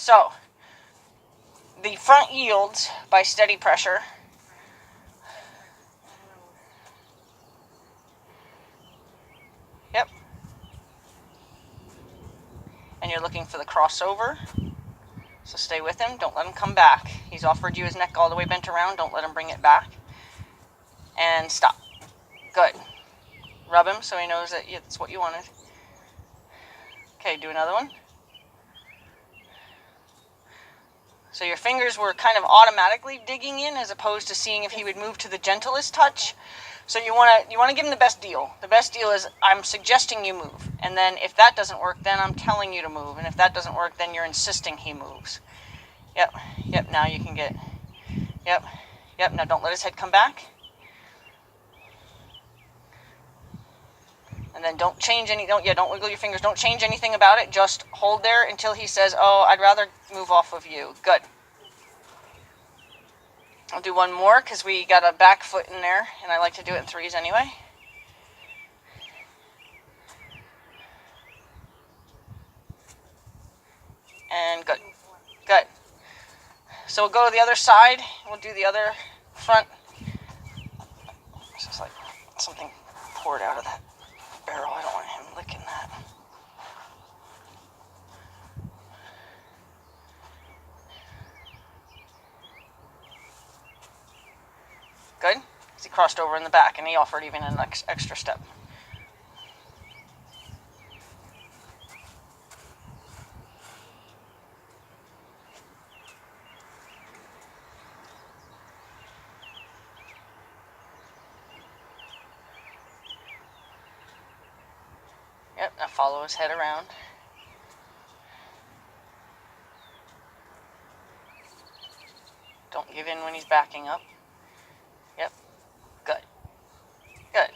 So, the front yields by steady pressure. Yep. And you're looking for the crossover. So stay with him. Don't let him come back. He's offered you his neck all the way bent around. Don't let him bring it back. And stop. Good. Rub him so he knows that it's what you wanted. Okay, do another one. So your fingers were kind of automatically digging in as opposed to seeing if he would move to the gentlest touch. So you want to give him the best deal. The best deal is I'm suggesting you move. And then if that doesn't work, then I'm telling you to move. And if that doesn't work, then you're insisting he moves. Yep, now you can get... Yep, now don't let his head come back. And then don't change don't wiggle your fingers. Don't change anything about it. Just hold there until he says, oh, I'd rather move off of you. Good. I'll do one more because we got a back foot in there, and I like to do it in threes anyway. And good. Good. So we'll go to the other side. We'll do the other front. This is like something poured out of that barrel. I don't want him licking that. Good. Because he crossed over in the back, and he offered even an extra step. Yep, now follow his head around. Don't give in when he's backing up. Yep, good. Good.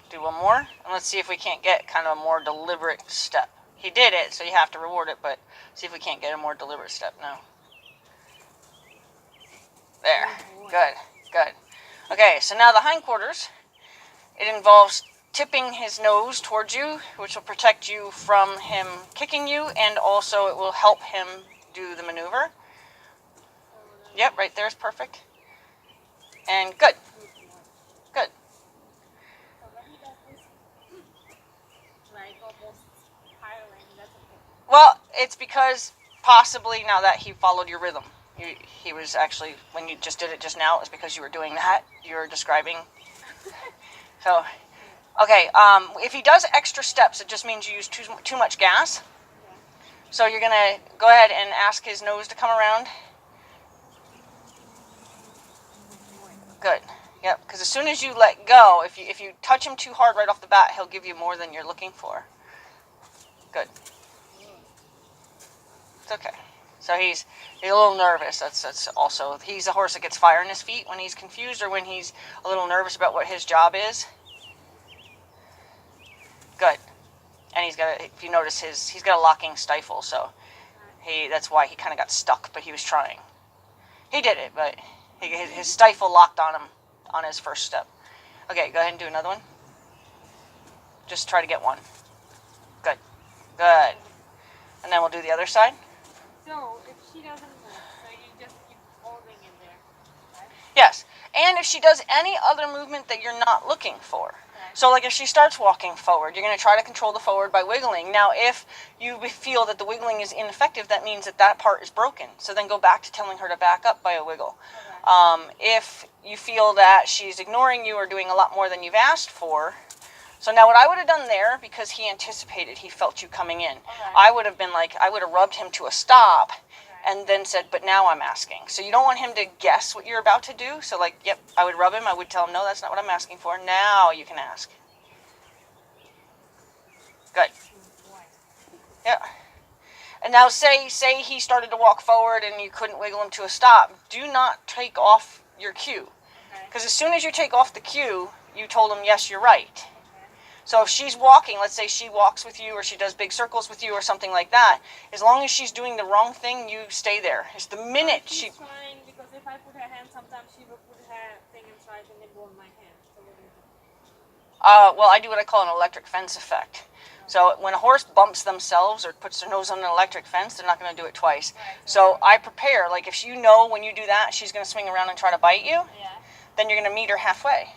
Do one more, and let's see if we can't get kind of a more deliberate step. He did it, so you have to reward it, but see if we can't get a more deliberate step now. There. Good. Good. Okay, so now the hindquarters. It involves tipping his nose towards you, which will protect you from him kicking you, and also it will help him do the maneuver. Yep, right there is perfect. And good. Good. Well, it's because possibly now that he followed your rhythm. He was actually, when you just did it just now, it was because you were doing that. You were describing. So, okay, if he does extra steps, it just means you use too much gas. So you're going to go ahead and ask his nose to come around. Good. Yep, because as soon as you let go, if you touch him too hard right off the bat, he'll give you more than you're looking for. Good. It's okay. So he's a little nervous. That's also, he's a horse that gets fire in his feet when he's confused or when he's a little nervous about what his job is. Good. And he's got, if you notice, he's got a locking stifle, so that's why he kind of got stuck, but he was trying. He did it, but his stifle locked on him on his first step. Okay, go ahead and do another one. Just try to get one. Good. Good. And then we'll do the other side. So, if she doesn't move, so you just keep holding in there, right? Yes. And if she does any other movement that you're not looking for. Okay. So, like if she starts walking forward, you're going to try to control the forward by wiggling. Now, if you feel that the wiggling is ineffective, that means that part is broken. So then go back to telling her to back up by a wiggle. Okay. If you feel that she's ignoring you or doing a lot more than you've asked for, so now what I would have done there, because he anticipated, he felt you coming in, okay. I would have been like, I would have rubbed him to a stop, okay. And then said, but now I'm asking. So you don't want him to guess what you're about to do. So like, yep, I would rub him. I would tell him, no, that's not what I'm asking for. Now you can ask. Good. Yeah. And now say he started to walk forward and you couldn't wiggle him to a stop. Do not take off your cue. Because as soon as you take off the cue, you told him, yes, you're right. So if she's walking, let's say she walks with you or she does big circles with you or something like that, as long as she's doing the wrong thing, you stay there. It's the minute she's trying, because if I put her hand, sometimes she will put her thing inside and then go in my hand. So what do you do? Well, I do what I call an electric fence effect. So when a horse bumps themselves or puts their nose on an electric fence, they're not going to do it twice. So I prepare, like if you know when you do that, she's going to swing around and try to bite you, then you're going to meet her halfway.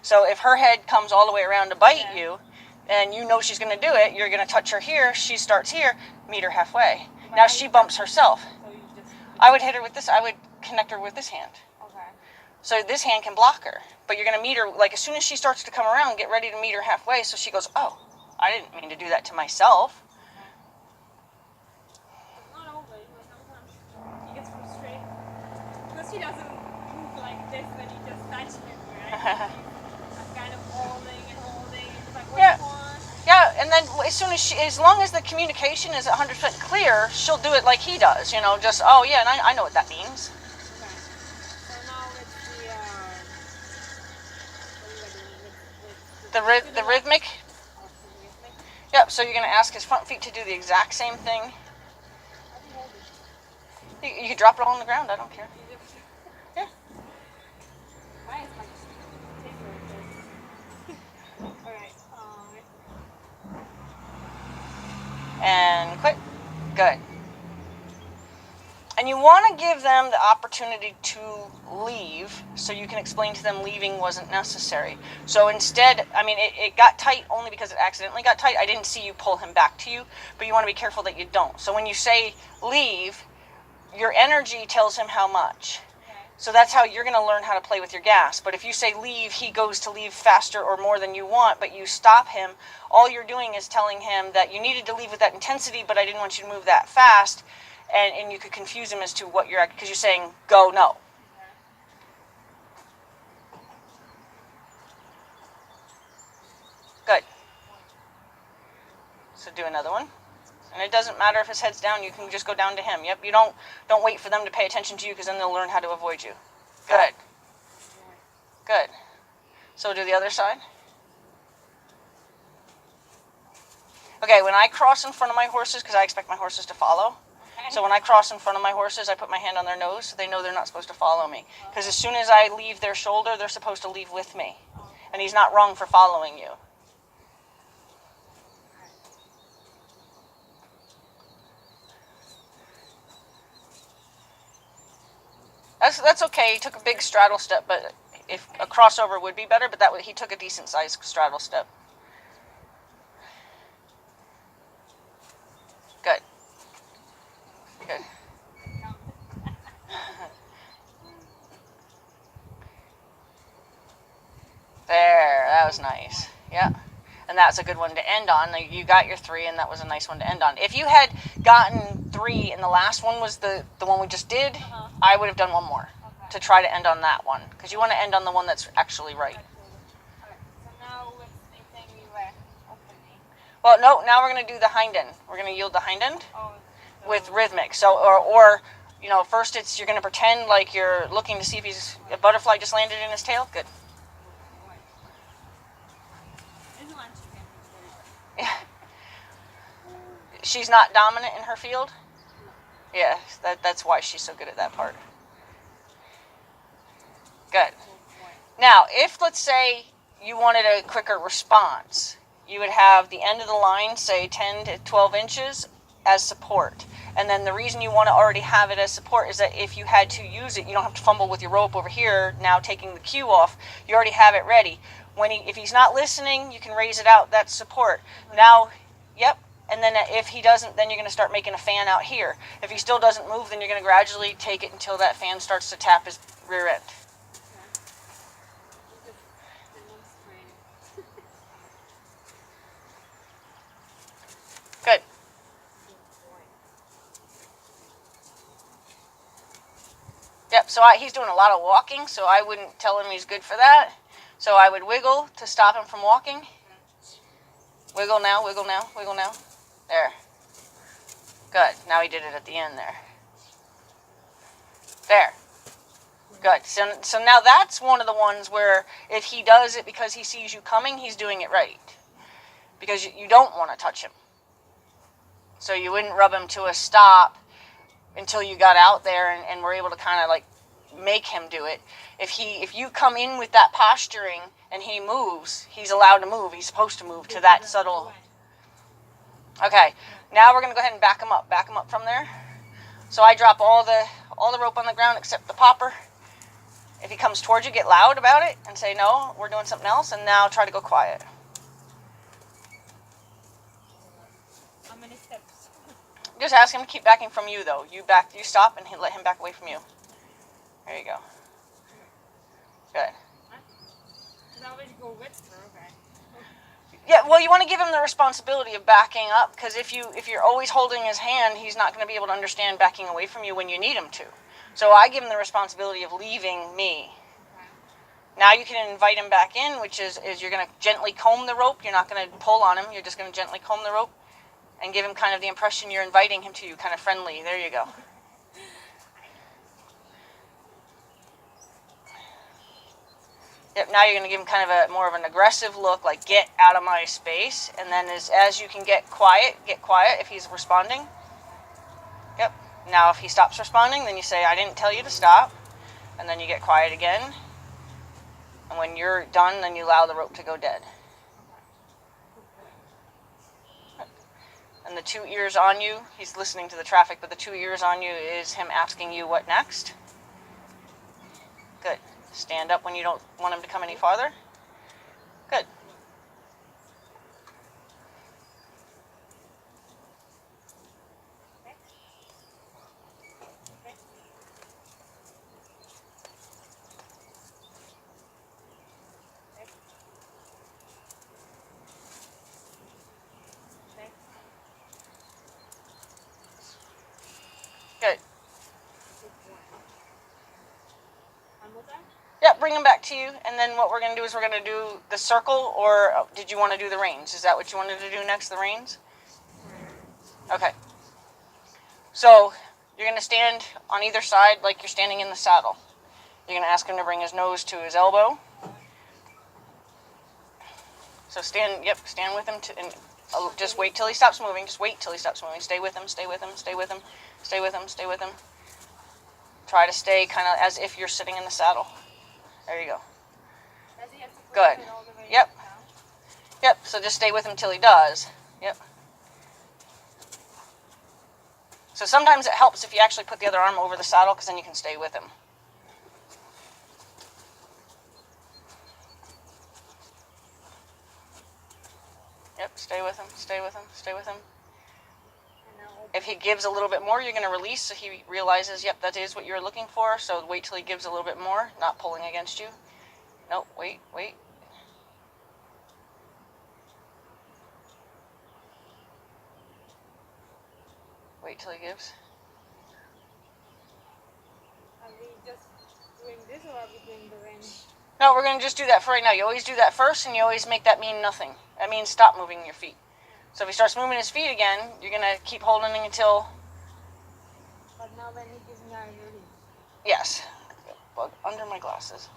So if her head comes all the way around to bite you, and you know she's going to do it, you're going to touch her here, she starts here, meet her halfway. Now she bumps herself. I would hit her with this, I would connect her with this hand. So this hand can block her, but you're going to meet her, like as soon as she starts to come around, get ready to meet her halfway, so she goes, oh, I didn't mean to do that to myself. Not always, but sometimes he gets frustrated. Because he doesn't move like this when you just touch him, right? He's kind of holding and holding. It's like, which one? Yeah, and then as long as the communication is 100% clear, she'll do it like he does, you know, just, oh yeah, and I know what that means. The rhythmic. Yep, so you're going to ask his front feet to do the exact same thing. You can drop it all on the ground, I don't care. Yeah. And quit. Good. And you want to give them the opportunity to leave so you can explain to them leaving wasn't necessary. So instead, I mean, it got tight only because it accidentally got tight. I didn't see you pull him back to you, but you want to be careful that you don't. So when you say leave, your energy tells him how much. So that's how you're going to learn how to play with your gas. But if you say leave, he goes to leave faster or more than you want, but you stop him, all you're doing is telling him that you needed to leave with that intensity, but I didn't want you to move that fast. And you could confuse him as to what you're, because you're saying, go, no. Good. So do another one. And it doesn't matter if his head's down, you can just go down to him. Yep, you don't wait for them to pay attention to you, because then they'll learn how to avoid you. Good. Good. So do the other side. Okay, when I cross in front of my horses, because I expect my horses to follow, so when I cross in front of my horses, I put my hand on their nose so they know they're not supposed to follow me. Because as soon as I leave their shoulder, they're supposed to leave with me. And he's not wrong for following you. That's okay. He took a big straddle step, but if a crossover would be better, but he took a decent sized straddle step. Good. Good. There, that was nice. Yeah. And that's a good one to end on. You got your 3, and that was a nice one to end on. If you had gotten 3 and the last one was the one we just did, I would have done one more to try to end on that one. Because you want to end on the one that's actually right. So now with the thing we were opening. Well, no, now we're going to do the hind end. We're going to yield the hind end with rhythmic. So, or you know, first you're going to pretend like you're looking to see if a butterfly just landed in his tail. Good. Yeah. She's not dominant in her field? Yeah, that's why she's so good at that part. Good. Now, if, let's say, you wanted a quicker response, you would have the end of the line, say 10 to 12 inches, as support. And then the reason you want to already have it as support is that if you had to use it, you don't have to fumble with your rope over here, now taking the cue off. You already have it ready. If he's not listening, you can raise it out. That's support. Now, yep. And then if he doesn't, then you're going to start making a fan out here. If he still doesn't move, then you're going to gradually take it until that fan starts to tap his rear end. Good. Yep, so he's doing a lot of walking, so I wouldn't tell him he's good for that. So I would wiggle to stop him from walking. Wiggle now, wiggle now, wiggle now. There. Good. Now he did it at the end there. There. Good. So now that's one of the ones where if he does it because he sees you coming, he's doing it right. Because you don't want to touch him. So you wouldn't rub him to a stop until you got out there and were able to kind of like make him do it. If you come in with that posturing and he moves, he's allowed to move. He's supposed to move to that subtle. Okay, now we're going to go ahead and back him up. Back him up from there. So I drop all the rope on the ground except the popper. If he comes towards you, get loud about it and say, no, we're doing something else. And now try to go quiet. How many steps? Just ask him to keep backing from you, though. You stop, and let him back away from you. There you go. Good. I always go with her, okay. Yeah, well, you want to give him the responsibility of backing up, because if you're always holding his hand, he's not going to be able to understand backing away from you when you need him to. So I give him the responsibility of leaving me. Okay. Now you can invite him back in, which is you're going to gently comb the rope. You're not going to pull on him. You're just going to gently comb the rope and give him kind of the impression you're inviting him to you, kind of friendly. There you go. Yep, now you're going to give him kind of a more of an aggressive look, like get out of my space. And then as you can get quiet if he's responding. Yep. Now if he stops responding, then you say, I didn't tell you to stop. And then you get quiet again. And when you're done, then you allow the rope to go dead. And the 2 ears on you, he's listening to the traffic, but the 2 ears on you is him asking you what next. Good. Stand up when you don't want him to come any farther. Good. Good. One more time? Yeah, bring him back to you, and then what we're going to do is we're going to do the circle, or did you want to do the reins? Is that what you wanted to do next, the reins? Okay. So, you're going to stand on either side like you're standing in the saddle. You're going to ask him to bring his nose to his elbow. So stand with him, and just wait till he stops moving. Just wait till he stops moving. Stay with him, stay with him, stay with him, stay with him, stay with him. Try to stay kind of as if you're sitting in the saddle. There you go. Does he have to Good. push it all the way Yep. down? Yep, so just stay with him till he does. Yep. So sometimes it helps if you actually put the other arm over the saddle, because then you can stay with him. Yep, stay with him, stay with him, stay with him. If he gives a little bit more, you're going to release so he realizes, yep, that is what you're looking for. So wait till he gives a little bit more, not pulling against you. No, wait. Wait till he gives. Are we just doing this or are we doing the range? No, we're going to just do that for right now. You always do that first, and you always make that mean nothing. That means stop moving your feet. So if he starts moving his feet again, you're going to keep holding him until... But now when he gives me I release. Yes. Bug under my glasses.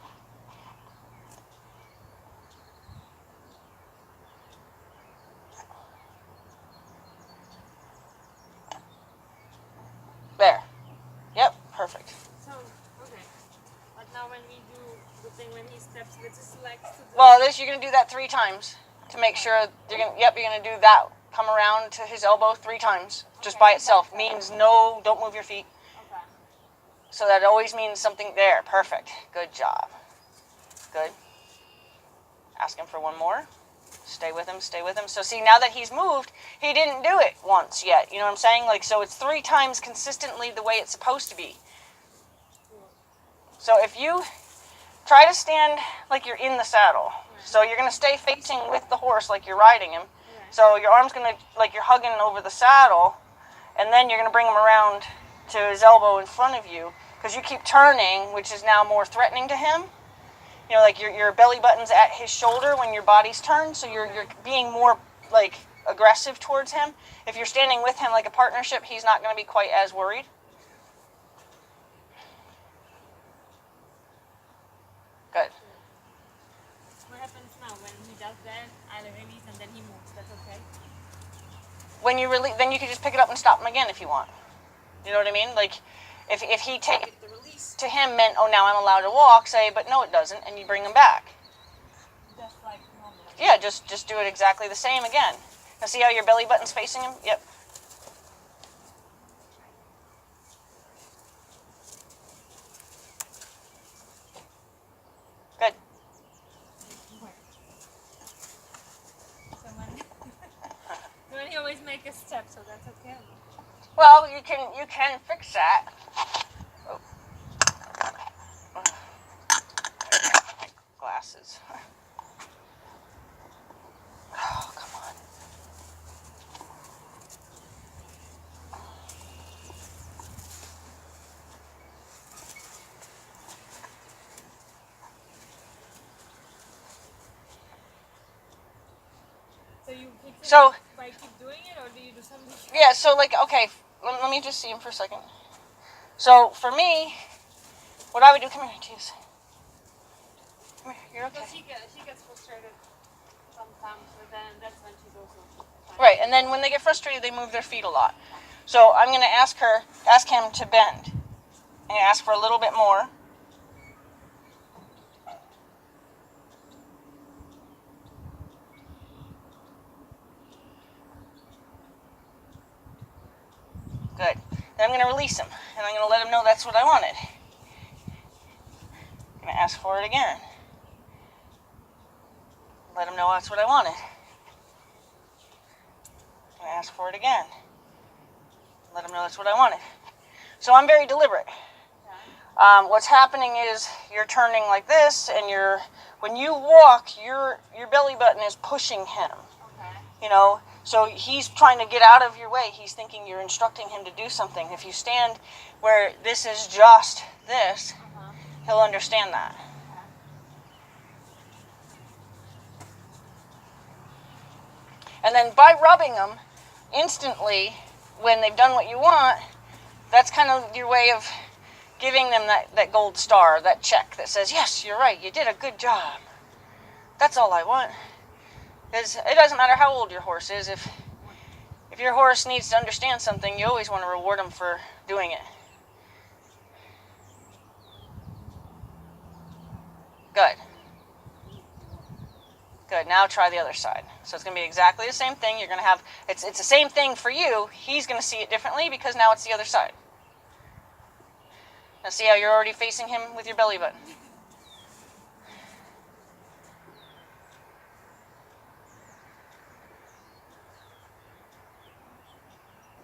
There. Yep, perfect. So, okay. But now when we do the thing when he steps with his legs to the... Well, you're going to do that 3 times to make sure you're going to do that. Come around to his elbow 3 times just by itself. Means no, don't move your feet. Okay. So that always means something there. Perfect. Good job. Good. Ask him for one more. Stay with him, stay with him. So see, now that he's moved, he didn't do it once yet. You know what I'm saying? Like, so it's 3 times consistently the way it's supposed to be. So if you try to stand like you're in the saddle. So you're going to stay facing with the horse like you're riding him. So your arm's going to, like you're hugging over the saddle, and then you're going to bring him around to his elbow in front of you, because you keep turning, which is now more threatening to him. You know, like your belly button's at his shoulder when your body's turned, so you're being more, like, aggressive towards him. If you're standing with him like a partnership, he's not going to be quite as worried. Good. What happens now when he does that? I release and then he moves. That's okay? When you release, then you can just pick it up and stop him again if you want. You know what I mean? Like, if he take the release to him meant, oh, now I'm allowed to walk, say, but no, it doesn't, and you bring him back. Just like normal. Yeah, just do it exactly the same again. Now see how your belly button's facing him? Yep. Good. When he always make a step, so that's okay. Well, you can fix that. Oh. Glasses. Oh, come on. So you fix it So by keep doing it, or do you do something? yeah, so like okay, let me just see him for a second. So for me, what I would do, come here, Matias. Come here, you're okay. Because she gets frustrated sometimes, but then that's when she's also fine. Right, and then when they get frustrated, they move their feet a lot. So I'm gonna ask him to bend, and ask for a little bit more. Good. Then I'm going to release him, and I'm going to let him know that's what I wanted. I'm going to ask for it again. Let him know that's what I wanted. I'm going to ask for it again. Let him know that's what I wanted. So I'm very deliberate. What's happening is you're turning like this, and when you walk, your belly button is pushing him. Okay. You know, so he's trying to get out of your way. He's thinking you're instructing him to do something. If you stand where this is just this, he'll understand that. And then by rubbing them instantly, when they've done what you want, that's kind of your way of giving them that gold star, that check that says, yes, you're right, you did a good job. That's all I want. Because it doesn't matter how old your horse is. If your horse needs to understand something, you always want to reward them for doing it. Good. Good. Now try the other side. So it's going to be exactly the same thing. You're going to have, it's the same thing for you. He's going to see it differently because now it's the other side. Now see how you're already facing him with your belly button.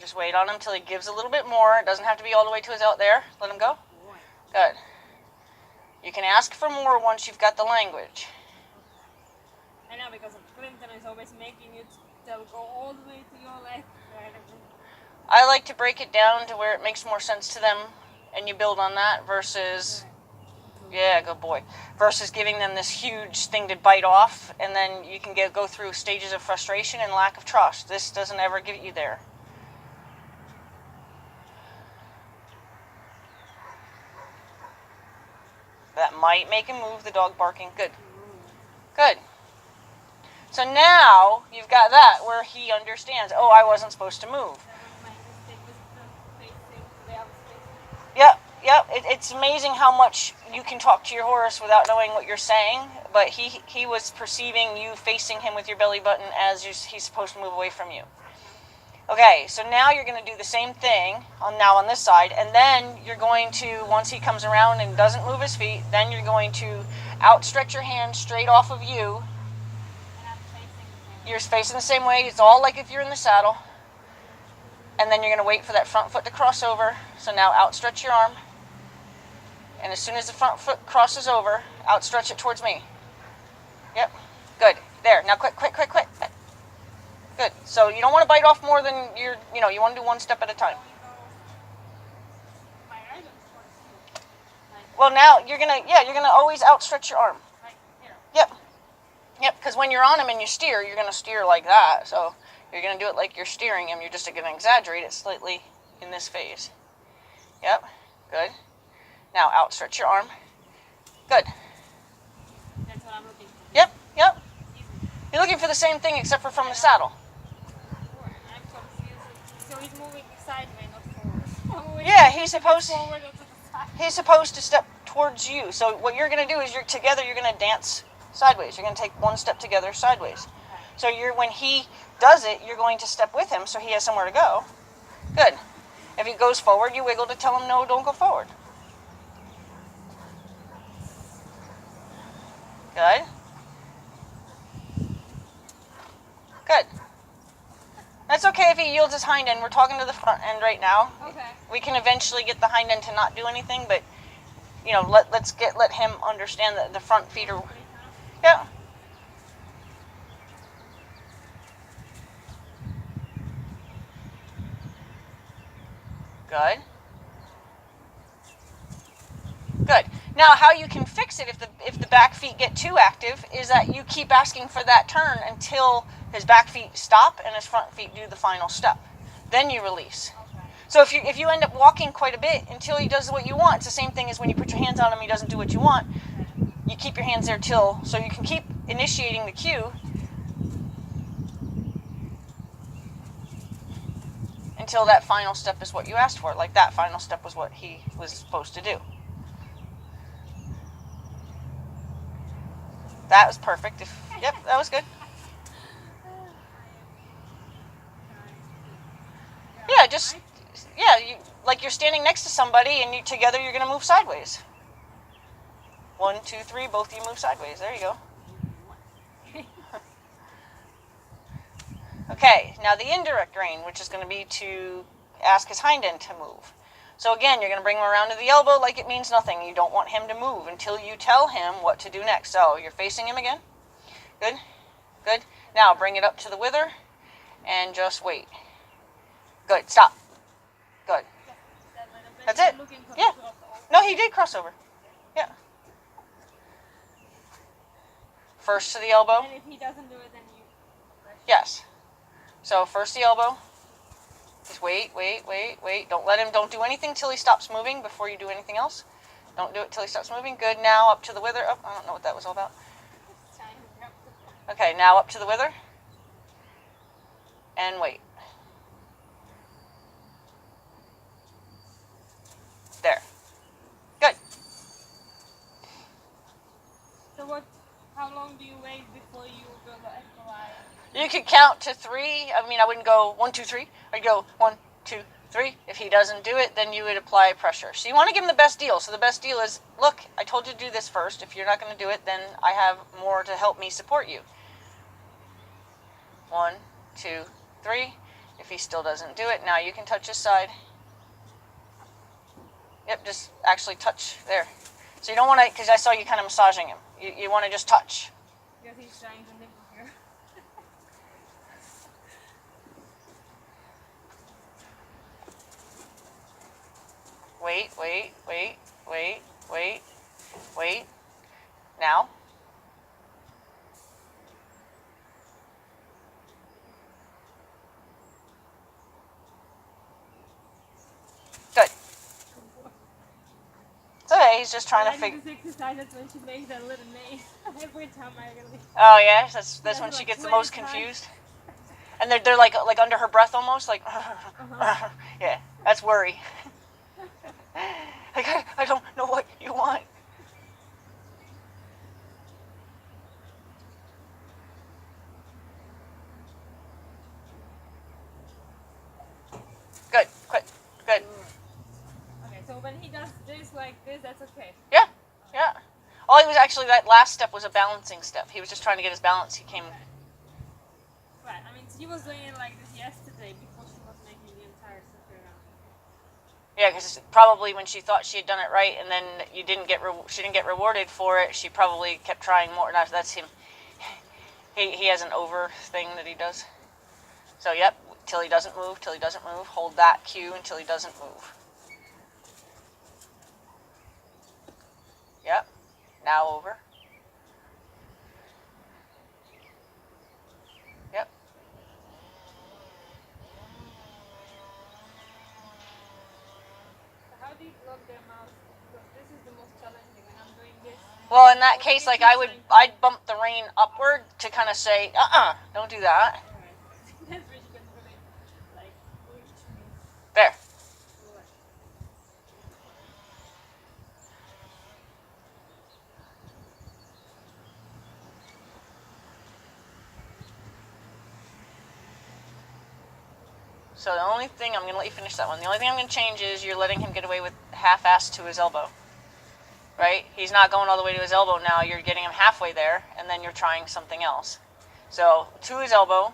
Just wait on him until he gives a little bit more. It doesn't have to be all the way to his out there. Let him go. Good. You can ask for more once you've got the language. I know, because Clinton is always making it they'll go all the way to your leg. I like to break it down to where it makes more sense to them, and you build on that versus, yeah, good boy, versus giving them this huge thing to bite off, and then you can go through stages of frustration and lack of trust. This doesn't ever get you there. That might make him move, the dog barking. Good. Good. So now you've got that where he understands, oh, I wasn't supposed to move. Yep. It's amazing how much you can talk to your horse without knowing what you're saying, but he was perceiving you facing him with your belly button as he's supposed to move away from you. Okay, so now you're going to do the same thing on this side, and then you're going to, once he comes around and doesn't move his feet, then you're going to outstretch your hand straight off of you. You're facing the same way. It's all like if you're in the saddle. And then you're going to wait for that front foot to cross over. So now outstretch your arm. And as soon as the front foot crosses over, outstretch it towards me. Yep. Good. There. Now quick. Good. So you don't want to bite off more than you want to do one step at a time. Well, now you're going to always outstretch your arm. Yep, because when you're on him and you steer, you're going to steer like that. So you're going to do it like you're steering him. You're just going to exaggerate it slightly in this phase. Yep, good. Now outstretch your arm. Good. That's what I'm looking for. Yep. You're looking for the same thing except for from the saddle. I'm confused. So he's moving sideways, not forward. Yeah, he's supposed to step towards you. So what you're going to do is you're going to dance sideways. You're going to take one step together sideways. So when he does it, you're going to step with him so he has somewhere to go. Good. If he goes forward, you wiggle to tell him, no, don't go forward. Good. Good. That's okay if he yields his hind end. We're talking to the front end right now. Okay. We can eventually get the hind end to not do anything, but let him understand that the front feet are. Yeah. Good. Good. Now, how you can fix it if the back feet get too active is that you keep asking for that turn until his back feet stop and his front feet do the final step. Then you release. Okay. So if you end up walking quite a bit until he does what you want, it's the same thing as when you put your hands on him, he doesn't do what you want. You keep your hands there so you can keep initiating the cue until that final step is what you asked for. Like that final step was what he was supposed to do. That was perfect. Yep, that was good. You're standing next to somebody and together you're going to move sideways. 1, 2, 3, both of you move sideways. There you go. Okay, now the indirect rein, which is going to be to ask his hind end to move. So again, you're going to bring him around to the elbow like it means nothing. You don't want him to move until you tell him what to do next. So you're facing him again. Good. Good. Now bring it up to the wither and just wait. Good. Stop. Good. That's it. Yeah. No, he did cross over. Yeah. First to the elbow. And if he doesn't do it, then you... Yes. So first the elbow. Just wait. Don't do anything till he stops moving before you do anything else. Don't do it till he stops moving. Good. Now up to the wither. Oh, I don't know what that was all about. Okay, now up to the wither. And wait. There. Good. So how long do you wait before you go to equalize? You could count to 3. I mean, I wouldn't go 1, 2, 3. I'd go 1, 2, 3. If he doesn't do it, then you would apply pressure. So you want to give him the best deal. So the best deal is, look, I told you to do this first. If you're not going to do it, then I have more to help me support you. 1, 2, 3. If he still doesn't do it, now you can touch his side. Yep, just actually touch there. So you don't want to, because I saw you kind of massaging him. You want to just touch. Because he's trying to nibble here. Wait. Now. Good. It's okay, he's just trying to figure... This exercise, that's when she makes that little name. Every time I really... Oh yeah, that's when like she gets the most 20 times. confused. And they're like under her breath almost, like... Yeah, that's worry. Like, I don't know what you want. Good. Okay, so when he does this like this, that's okay. Yeah. All he was actually, that last step was a balancing step. He was just trying to get his balance. He came... Right, I mean, she was doing it like this yesterday before she was making the entire circuit around. Yeah, because probably when she thought she had done it right and then she didn't get rewarded for it, she probably kept trying more. That's him. He has an over thing that he does. So, yep, till he doesn't move. Hold that cue until he doesn't move. Yep. Now over. Yep. So how do you block their mouth? Because this is the most challenging when I'm doing this. Well, in that case, like I'd bump the rein upward to kind of say, don't do that. Alright. That's where you can really, like, reach me. There. So the only thing, I'm going to let you finish that one. The only thing I'm going to change is you're letting him get away with half-ass to his elbow. Right? He's not going all the way to his elbow now. You're getting him halfway there, and then you're trying something else. So to his elbow,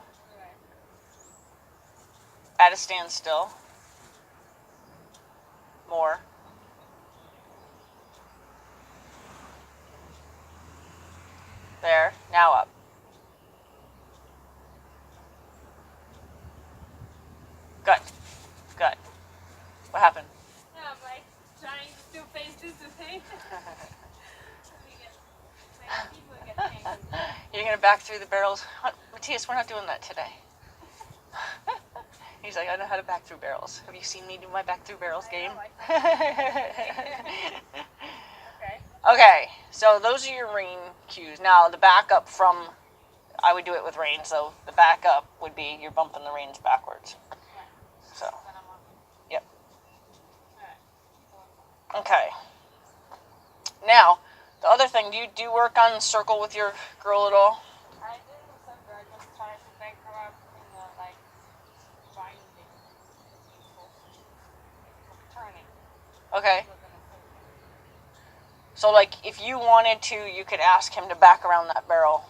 at a standstill. More. There. Now up. Good. Good. What happened? Yeah, I'm like trying to still face this the same. You're going to back through the barrels. Matias, we're not doing that today. He's like, I know how to back through barrels. Have you seen me do my back through barrels game? Okay, so those are your rain cues. Now, the backup from, I would do it with reins, so the backup would be you're bumping the reins backwards. So, yep. Okay. Now, the other thing, do you do work on circle with your girl at all? I did with Sandra. I just tried to back her up in the, like, binding, turning. Okay. So, like, if you wanted to, you could ask him to back around that barrel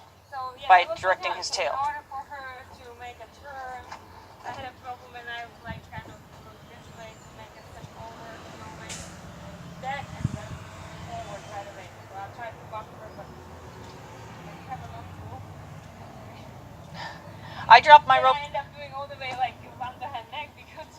by directing his tail. In order for her to make a turn, I had a problem and I like kind of looked this way to make a step over, like that, and then forward right away. So I tried to buck her, but I have a lot to. I dropped my rope. I end up doing all the way like under her neck because.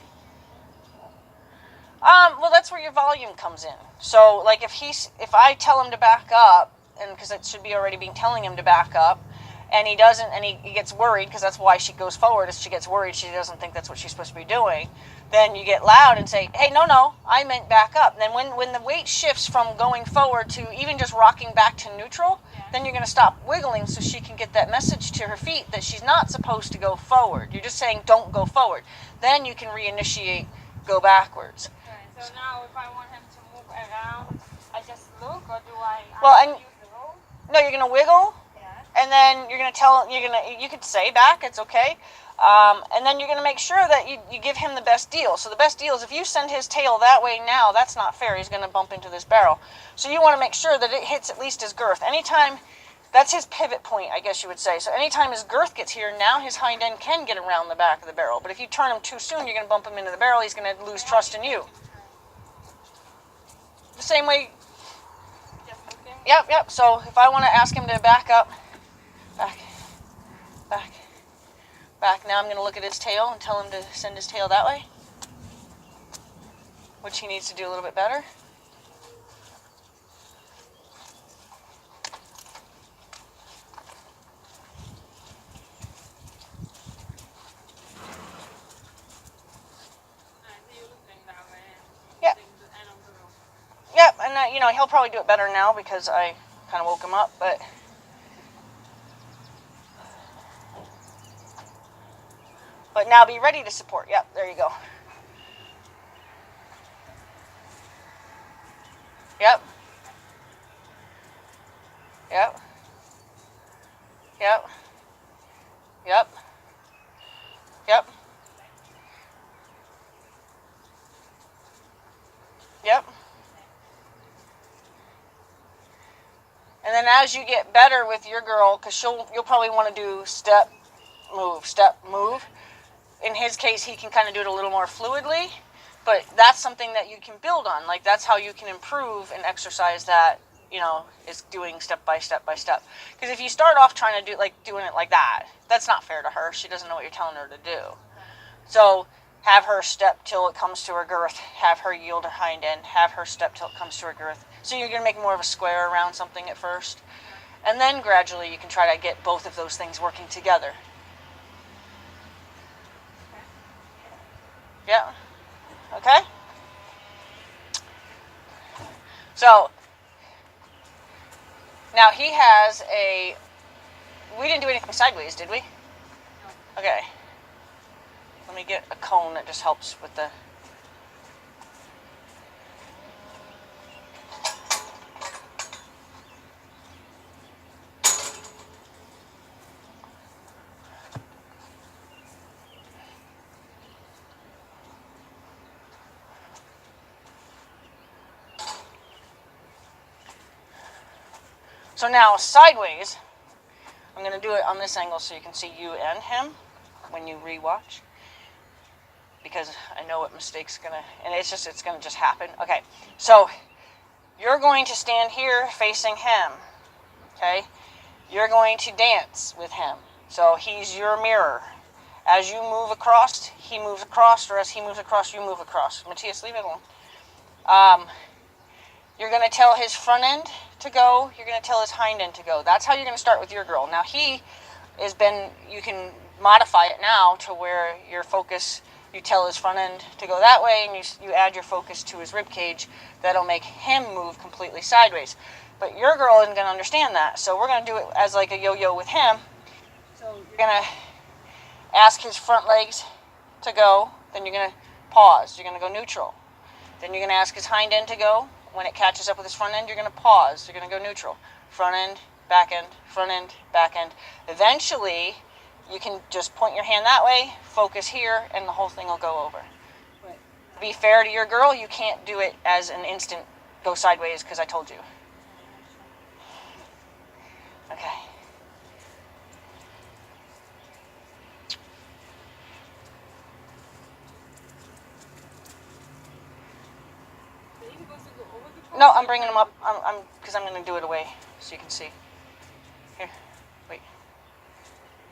Well, that's where your volume comes in. So, like, if I tell him to back up, and because it should be already being telling him to back up, and he doesn't, and he gets worried, because that's why she goes forward, is she gets worried, she doesn't think that's what she's supposed to be doing, then you get loud and say, hey, no, I meant back up. And then when the weight shifts from going forward to even just rocking back to neutral, then you're going to stop wiggling so she can get that message to her feet that she's not supposed to go forward. You're just saying, don't go forward. Then you can reinitiate, go backwards. So now, if I want him to move around, I just look, or do I use the rope? No, you're gonna wiggle, and then you're gonna you could say back, it's okay, and then you're gonna make sure that you give him the best deal. So the best deal is if you send his tail that way now, that's not fair. He's gonna bump into this barrel. So you want to make sure that it hits at least his girth. Anytime, that's his pivot point, I guess you would say. So anytime his girth gets here, now his hind end can get around the back of the barrel. But if you turn him too soon, you're gonna bump him into the barrel. He's gonna lose trust in you. The same way. Yep. So if I want to ask him to back up, back. Now I'm going to look at his tail and tell him to send his tail that way, which he needs to do a little bit better. Yep, and he'll probably do it better now because I kind of woke him up, but now be ready to support. Yep, there you go. Yep. And then as you get better with your girl, because you'll probably want to do step, move. In his case, he can kind of do it a little more fluidly, but that's something that you can build on. Like, that's how you can improve and exercise that, is doing step by step by step. Because if you start off trying to doing it like that, that's not fair to her. She doesn't know what you're telling her to do. So have her step till it comes to her girth, have her yield her hind end, have her step till it comes to her girth. So you're going to make more of a square around something at first. And then gradually you can try to get both of those things working together. Yeah. Okay? So, now he has we didn't do anything sideways, did we? No. Okay. Let me get a cone that just helps with the... So now sideways, I'm going to do it on this angle so you can see you and him when you rewatch. Because I know what mistake's going to, and it's going to just happen. Okay, so you're going to stand here facing him. Okay, you're going to dance with him. So he's your mirror. As you move across, he moves across, or as he moves across, you move across. Matias, leave it alone. You're going to tell his front end to go. You're going to tell his hind end to go. That's how you're going to start with your girl. Now he has been, you can modify it now to where your focus, you tell his front end to go that way, and you add your focus to his rib cage. That'll make him move completely sideways. But your girl isn't going to understand that. So we're going to do it as like a yo-yo with him. So you're going to ask his front legs to go. Then you're going to pause. You're going to go neutral. Then you're going to ask his hind end to go. When it catches up with his front end, you're going to pause. You're going to go neutral. Front end, back end, front end, back end. Eventually, you can just point your hand that way, focus here, and the whole thing will go over. But to be fair to your girl, you can't do it as an instant go sideways because I told you. Okay. No, I'm bringing them up. Because I'm going to do it away so you can see. Here, wait.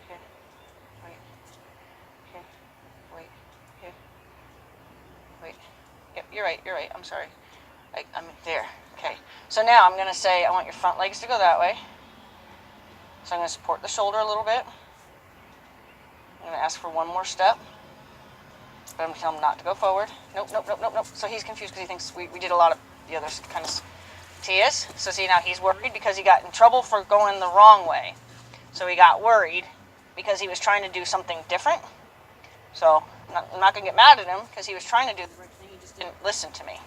Here, wait. Here, wait. Here, wait. Yep, you're right. I'm sorry. I'm there. Okay. So now I'm going to say I want your front legs to go that way. So I'm going to support the shoulder a little bit. I'm going to ask for one more step. But I'm going to tell him not to go forward. Nope. So he's confused because he thinks we did a lot of the other kind of Matias. So see, now he's worried because he got in trouble for going the wrong way. So he got worried because he was trying to do something different. So I'm not going to get mad at him because he was trying to do the right thing. He just didn't listen to me.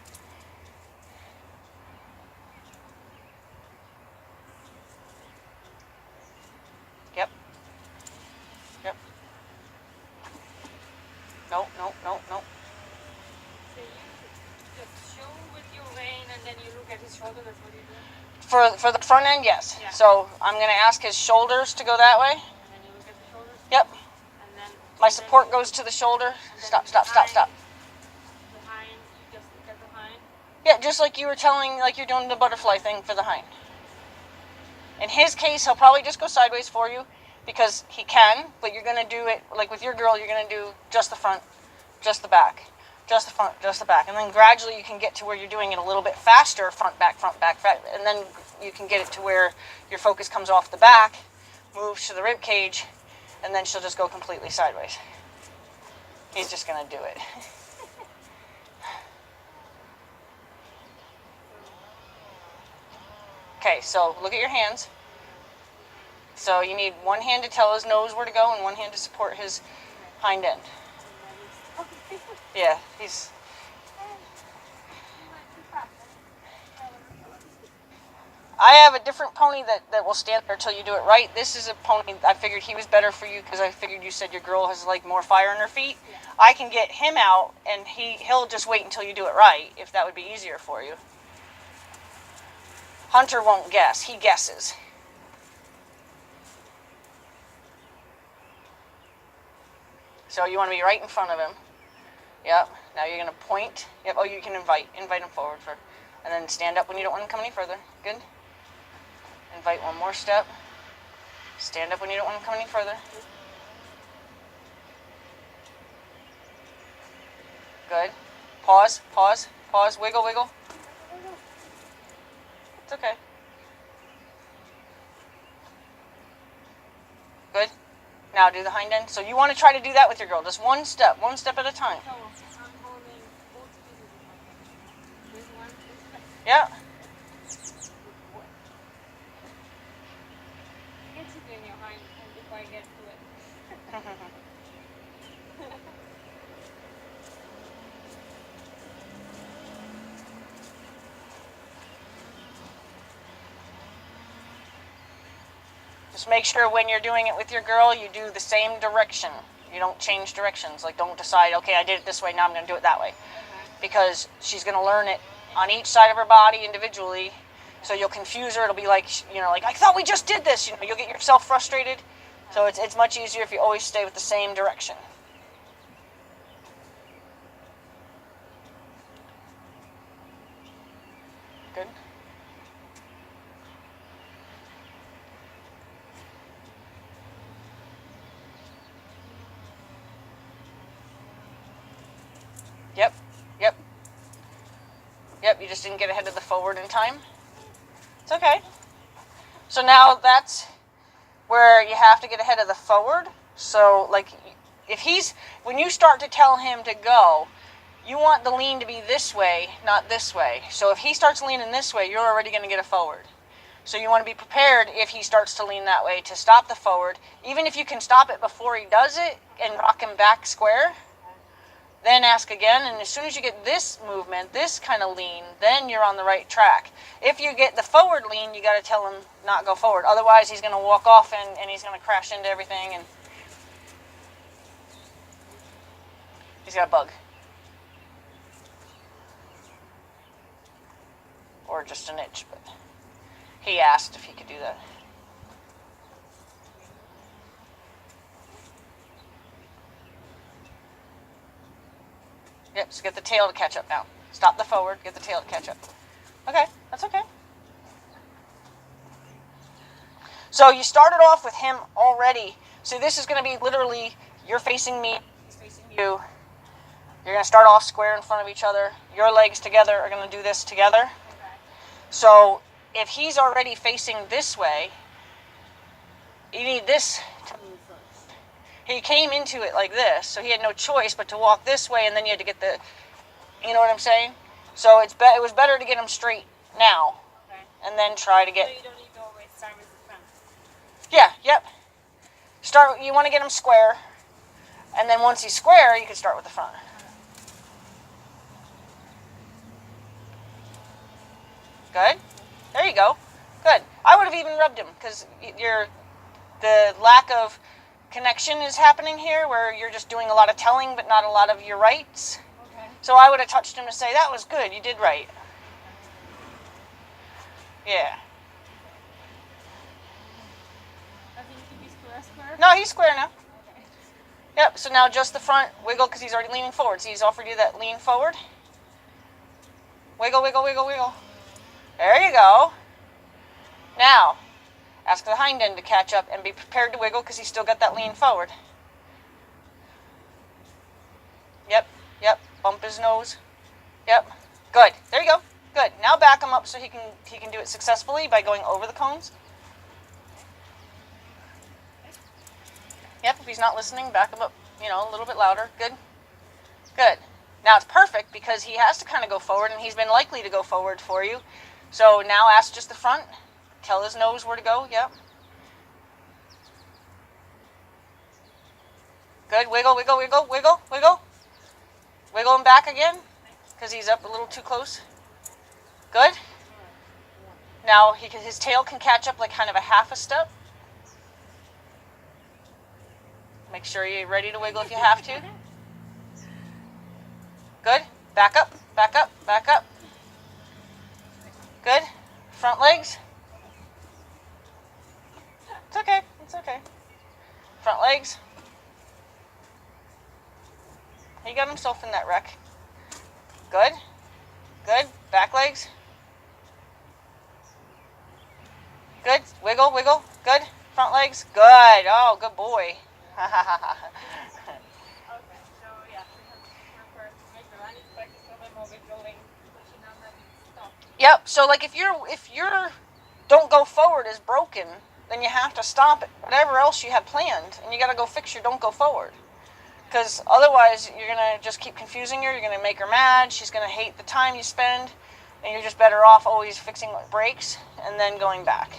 Yep. No. So you just show with your rein and then you look at his shoulder, that's what you do? For the front end, yes. Yeah. So I'm going to ask his shoulders to go that way. And then you look at the shoulders? Yep. And then My support goes to the shoulder. Stop. The hind, you just look at the hind? Yeah, just like you were telling, like you're doing the butterfly thing for the hind. In his case, he'll probably just go sideways for you because he can, but you're going to do it, like with your girl, you're going to do just the front, just the back, just the front, just the back. And then gradually you can get to where you're doing it a little bit faster, front, back, and then you can get it to where your focus comes off the back, moves to the rib cage, and then she'll just go completely sideways. He's just going to do it. Okay, so look at your hands. So you need one hand to tell his nose where to go and one hand to support his hind end. Yeah, he's... I have a different pony that will stand there until you do it right. This is a pony, I figured he was better for you because I figured you said your girl has like more fire in her feet. Yeah. I can get him out and he'll just wait until you do it right, if that would be easier for you. Hunter won't guess, he guesses. So you want to be right in front of him. Yep. Now you're going to point. Yep. Oh, you can invite him forward and then stand up when you don't want him to come any further. Good. Invite one more step. Stand up when you don't want him to come any further. Good. Pause. Wiggle. It's okay. Good. Now do the hind end. So you want to try to do that with your girl. Just one step at a time. So I'm holding both pieces. This one. Yeah. Get it in your hind before I get to it. Just make sure when you're doing it with your girl, you do the same direction. You don't change directions. Like, don't decide, okay, I did it this way, now I'm going to do it that way. Because she's going to learn it on each side of her body individually. So you'll confuse her. It'll be like, like, I thought we just did this. You'll get yourself frustrated. So it's much easier if you always stay with the same direction. Good. Yep. Yep. Yep, you just didn't get ahead of the forward in time. It's okay. So now that's where you have to get ahead of the forward. So, like, when you start to tell him to go, you want the lean to be this way, not this way. So if he starts leaning this way, you're already going to get a forward. So you want to be prepared if he starts to lean that way to stop the forward. Even if you can stop it before he does it and rock him back square, then ask again. And as soon as you get this movement, this kind of lean, then you're on the right track. If you get the forward lean, you got to tell him not go forward. Otherwise, he's going to walk off and he's going to crash into everything. And he's got a bug. Or just an itch, but he asked if he could do that. Yep, so get the tail to catch up now. Stop the forward, get the tail to catch up. Okay, that's okay. So you started off with him already. So this is going to be literally, you're facing me, he's facing you. You're going to start off square in front of each other. Your legs together are going to do this together. So if he's already facing this way, you need this to move first. He came into it like this, so he had no choice but to walk this way, and then you had to get the, you know what I'm saying? So it was better to get him straight now, and then try to get. So you don't need to always start with the front. Yeah, yep. You want to get him square, and then once he's square, you can start with the front. Good. There you go. Good. I would have even rubbed him because the lack of connection is happening here where you're just doing a lot of telling but not a lot of your rights. Okay. So I would have touched him to say, that was good, you did right. Yeah. Does he need to be square? No, he's square now. Okay. Yep, so now just the front wiggle because he's already leaning forward. So he's offered you that lean forward. Wiggle, wiggle, wiggle, wiggle. There you go. Now, ask the hind end to catch up and be prepared to wiggle because he's still got that lean forward. Yep, yep. Bump his nose. Yep. Good. There you go. Good. Now back him up so he can do it successfully by going over the cones. Yep, if he's not listening, back him up, a little bit louder. Good. Good. Now it's perfect because he has to kind of go forward and he's been likely to go forward for you. So now ask just the front. Tell his nose where to go. Yep. Good. Wiggle, wiggle, wiggle, wiggle, wiggle. Wiggle him back again because he's up a little too close. Good. Now his tail can catch up like kind of a half a step. Make sure you're ready to wiggle if you have to. Good. Back up, back up, back up. Good. Front legs. It's okay. It's okay. Front legs. He got himself in that wreck. Good. Good. Back legs. Good. Wiggle, wiggle. Good. Front legs. Good. Oh, good boy. Okay, so yeah, we have to first make the running practice a little bit more wiggling, pushing on that stop. Yep. So like if your don't go forward is broken, then you have to stop it. Whatever else you have planned, and you got to go fix your don't go forward. Because otherwise you're gonna just keep confusing her. You're gonna make her mad. She's gonna hate the time you spend, and you're just better off always fixing what breaks and then going back.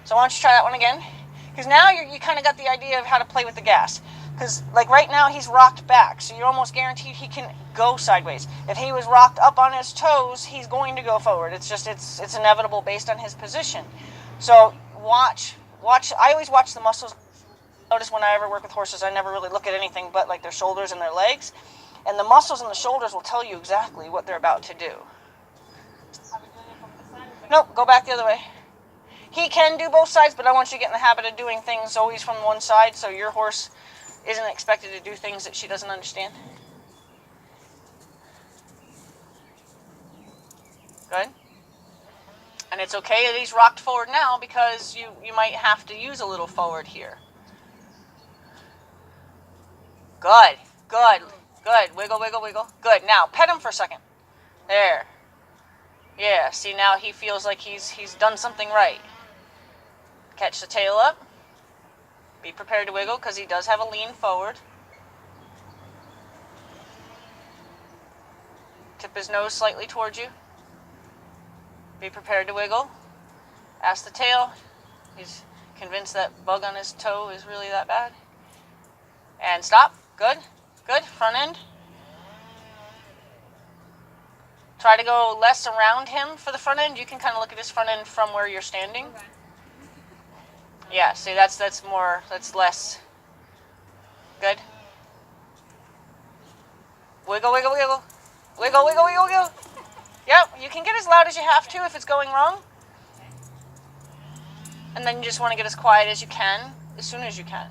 So why don't you try that one again? Because now you kind of got the idea of how to play with the gas. Because like right now he's rocked back, so you're almost guaranteed he can go sideways. If he was rocked up on his toes, he's going to go forward. It's just it's inevitable based on his position. So watch. I always watch the muscles. Notice when I ever work with horses, I never really look at anything but like their shoulders and their legs, and the muscles in the shoulders will tell you exactly what they're about to do. Are we doing it from the side or Nope, go back the other way. He can do both sides, but I want you to get in the habit of doing things always from one side, so your horse isn't expected to do things that she doesn't understand. Good. And it's okay that he's rocked forward now because you might have to use a little forward here. Good. Good. Good. Wiggle, wiggle, wiggle. Good. Now, pet him for a second. There. Yeah, see, now he feels like he's done something right. Catch the tail up. Be prepared to wiggle because he does have a lean forward. Tip his nose slightly towards you. Be prepared to wiggle. Ask the tail. He's convinced that bug on his toe is really that bad. And stop. Good. Good. Front end. Try to go less around him for the front end. You can kind of look at his front end from where you're standing. Okay. Yeah, see, that's less. Good. Wiggle, wiggle, wiggle. Wiggle, wiggle, wiggle, wiggle. Yep, you can get as loud as you have to if it's going wrong. And then you just want to get as quiet as you can, as soon as you can.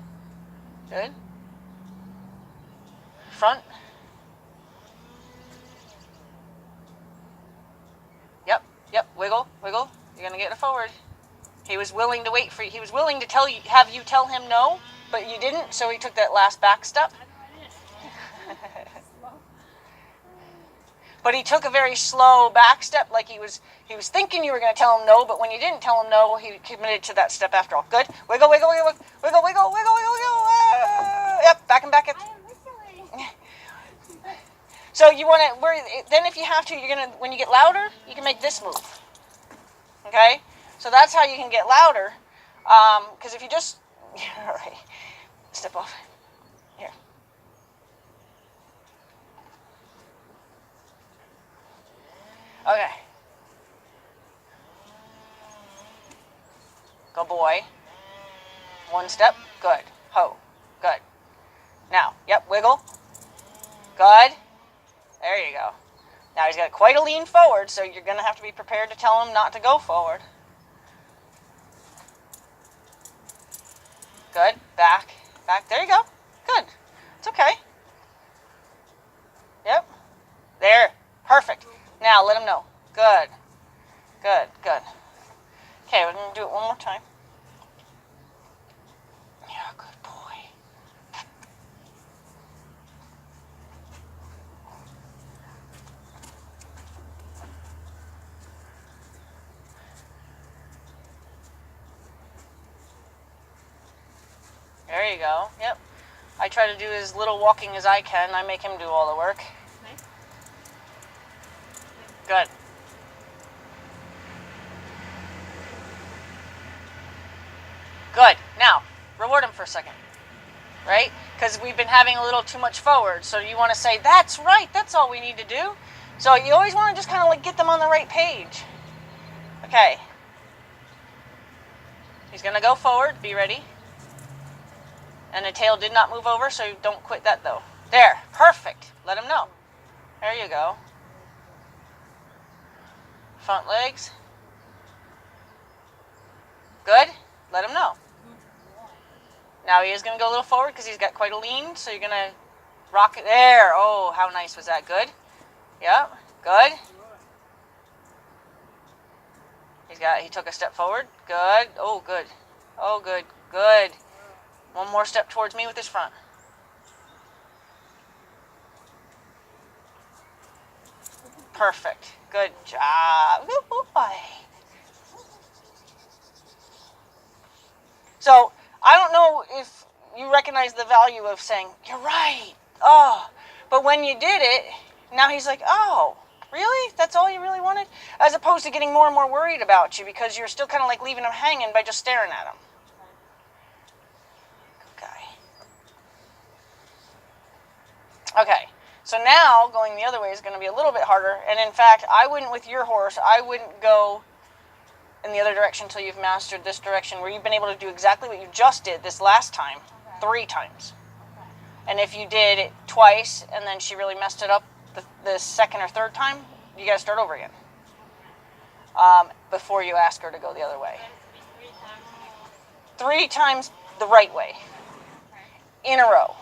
Good. Front. Yep, yep, wiggle, wiggle. You're going to get it forward. He was willing to wait for you. He was willing to have you tell him no, but you didn't, so he took that last back step. But he took a very slow back step, like he was thinking you were going to tell him no, but when you didn't tell him no, he committed to that step after all. Good. Wiggle, wiggle, wiggle, wiggle, wiggle, wiggle, wiggle, wiggle. Yep, back and back. So you want to, then if you have to, you're going to, when you get louder, you can make this move. Okay? So that's how you can get louder. Because if you just, all right, step off. Here. Okay. Go boy. One step. Good. Ho. Good. Now, yep, wiggle. Good. There you go. Now he's got quite a lean forward, so you're going to have to be prepared to tell him not to go forward. Good. Back. Back. There you go. Good. It's okay. Yep. There. Perfect. Now let him know. Good. Good. Good. Okay, we're going to do it one more time. Yeah, good boy. There you go. Yep. I try to do as little walking as I can. I make him do all the work. Nice. Good. Good. Now, reward him for a second. Right? Because we've been having a little too much forward. So you want to say, that's right. That's all we need to do. So you always want to just kind of like get them on the right page. Okay. He's going to go forward. Be ready. And the tail did not move over, so don't quit that though. There. Perfect. Let him know. There you go. Front legs. Good. Let him know. Now he is going to go a little forward because he's got quite a lean, so you're going to rock it. There. Oh, how nice was that? Good. Yep. Good. He took a step forward. Good. Oh, good. Oh, good. Good. One more step towards me with his front. Perfect. Good job. Good boy. So, I don't know if you recognize the value of saying, you're right. Oh. But when you did it, now he's like, oh, really? That's all you really wanted? As opposed to getting more and more worried about you because you're still kind of like leaving him hanging by just staring at him. Okay, so now going the other way is going to be a little bit harder. And in fact, with your horse, I wouldn't go in the other direction until you've mastered this direction where you've been able to do exactly what you just did this last time, 3 times. And if you did it twice and then she really messed it up the second or third time, you got to start over again. before you ask her to go the other way. That has to be 3 times. 3 times the right way Okay. in a row.